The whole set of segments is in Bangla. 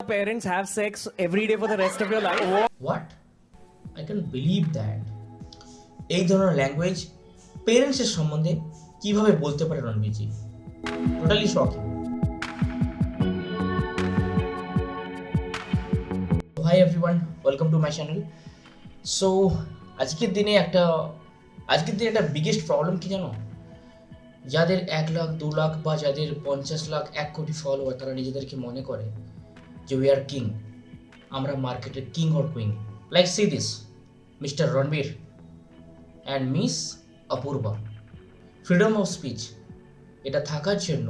parents have sex every day for the rest of your life? What? I can't believe that. এই ধরনের ল্যাঙ্গুয়েজ পেরেন্টসের সম্বন্ধে কিভাবে বলতে পারে Ranbir ji? Totally shocking. Hi everyone, welcome to my channel. So আজকের দিনে একটা বিগেস্ট প্রবলেম কি জানো? যাদের 1 লাখ 2 লাখ বা যাদের 50 লাখ 1 কোটি ফলোয়ার, তারা নিজেদেরকে মনে করে যে উই আর কিং, আমরা মার্কেটের king or queen. Like see this, mister Ranbir and miss Apurva. Freedom of speech এটা থাকার জন্য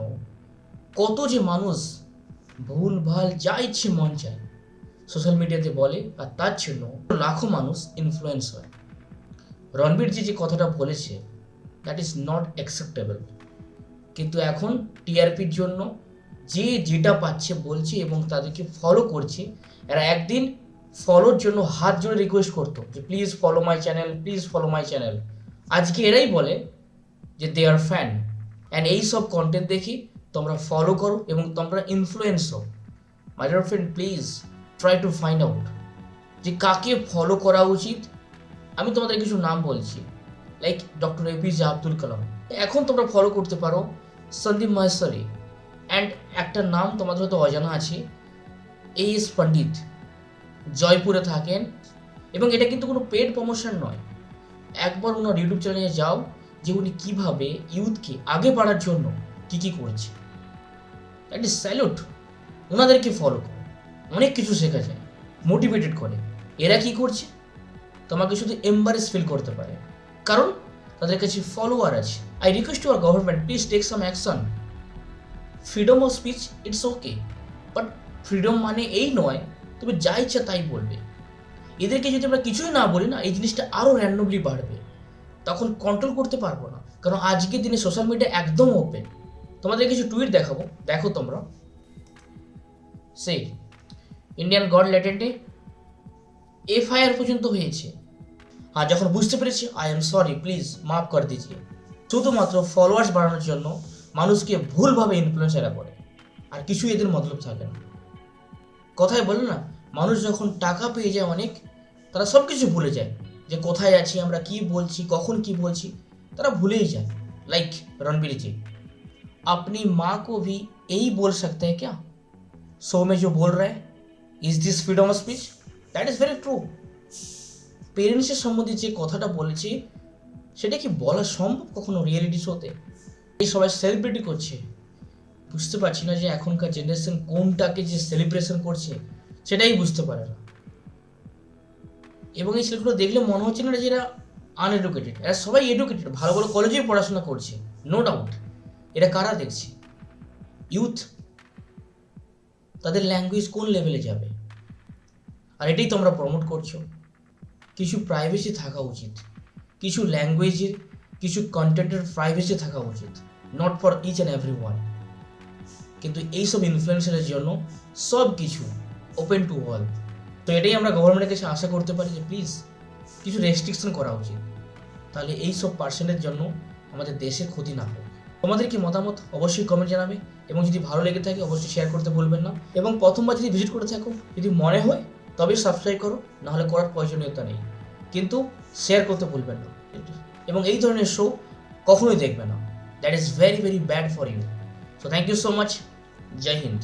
কত যে মানুষ ভুল ভাল যা ইচ্ছে মন চায় সোশ্যাল মিডিয়াতে বলে, আর তার জন্য লাখো মানুষ ইনফ্লুয়েন্স হয়। রণবীরজি যে কথাটা বলেছে দ্যাট ইজ নট অ্যাকসেপ্টেবল। কিন্তু এখন টিআরপির জন্য যে যেটা পাচ্ছে বলছে এবং তাদেরকে ফলো করছে। এরা একদিন ফলোর জন্য হাত জোড়ে রিকোয়েস্ট করতো যে please follow my channel, please follow my channel. আজকে এরাই বলে যে দে আর ফ্যান, অ্যান্ড এই সব কন্টেন্ট দেখি তোমরা ফলো করো এবং তোমরা ইনফ্লুয়েন্স হও। My dear friend, please try to find out যে কাকে ফলো করা উচিত। আমি তোমাদের কিছু নাম বলছি, like doctor APJ Abdul Kalam. এখন তোমরা ফলো করতে পারো সন্দীপ মাহেশ্বরী, অ্যান্ড একটা নাম তোমাদের হয়তো অজানা আছে, এস পণ্ডিত, জয়পুরে থাকেন। এবং এটা কিন্তু কোনো পেড প্রমোশন নয়। একবার ওনার ইউটিউব চ্যানেলে যাও যে উনি কীভাবে ইউথকে আগে বাড়ার জন্য কী করছে। That is salute. ওনাদেরকে ফলো করো, অনেক কিছু শেখা যায়, মোটিভেটেড করে। এরা কি করছে? তোমাকে শুধু এম্বারেস ফিল করতে পারে, কারণ তাদের কাছে ফলোয়ার আছে। I request to our government, please take some action. Freedom of speech it's okay, but freedom মানে এই নয় তুমি যা ইচ্ছা তাই বলবে। এদেরকে যদি আমরা কিছুই না বলি না, এই জিনিসটা আরও র্যান্ডমলি বাড়বে, তখন কন্ট্রোল করতে পারবো না। কারণ আজকের দিনে সোশ্যাল মিডিয়া একদম ওপেন। তোমাদের কিছু টুইট দেখাবো, দেখো তোমরা। সেই ইন্ডিয়ান গড লেটেন্টে এফআইআর পর্যন্ত হয়েছে। আর যখন বুঝতে পেরেছি, আই এম সরি, প্লিজ মাফ করে দিজিয়ে। শুধুমাত্র ফলোয়ার্স বাড়ানোর জন্য মানুষকে ভুলভাবে ইনফ্লুয়েন্সার করে, আর কিছুই এদের মতলব থাকে না। কথায় বলে না, মানুষ যখন টাকা পেয়ে যায় অনেক, তারা সব কিছু ভুলে যায় যে কোথায় আছি, আমরা কি বলছি, কখন কি বলছি, তারা ভুলেই যায়। লাইক रणबीर जी, अपनी माँ को भी यही बोल सकते हैं क्या? शो में जो बोल रहा है, is this freedom of speech? That is very true. পেরেন্টসের সম্বন্ধে যে কথাটা বলেছি, সেটা কি বলা সম্ভব কখনো রিয়েলিটি শোতে? এই সবাই সেলিব্রিটি করছে, বুঝতে পারছি না যে এখনকার জেনারেশন কোনটাকে যে সেলিব্রেশন করছে সেটাই বুঝতে পারে না। এবং এই ছেলেগুলো দেখলে মনে হচ্ছে না যে এরা আনএডুকেটেড। এরা সবাই এডুকেটেড, ভালো ভালো কলেজেই পড়াশোনা করছে, নো ডাউট। এরা কারা দেখছি? ইউথ। তাদের ল্যাঙ্গুয়েজ কোন লেভেলে যাবে? আর এটাই তোমরা প্রমোট করছো। কিছু প্রাইভেসি থাকা উচিত, কিছু ল্যাঙ্গুয়েজের, কিছু কন্টেন্টের প্রাইভেসি থাকা উচিত, not for each and every one. কিন্তু এইসব ইনফ্লুয়েন্সারের জন্য সব কিছু ওপেন টু অল। তো এটাই আমরা গভর্নমেন্টের কাছে আশা করতে পারি যে প্লিজ কিছু রেস্ট্রিকশন করা উচিত, তাহলে এই সব পার্সেন্টের জন্য আমাদের দেশের ক্ষতি না হোক। তোমাদের কি মতামত অবশ্যই কমেন্ট জানাবে, এবং যদি ভালো লেগে থাকে অবশ্যই শেয়ার করতে ভুলবেন না। এবং প্রথমবার যদি ভিজিট করে থাকো, যদি মনে হয় তবে সাবস্ক্রাইব করো, নাহলে করার প্রয়োজনীয়তা নেই, কিন্তু শেয়ার করতে ভুলবেন না। এবং এই ধরনের শো কখনোই দেখবে না, that is very very bad for you. So thank you so much. জয় হিন্দ।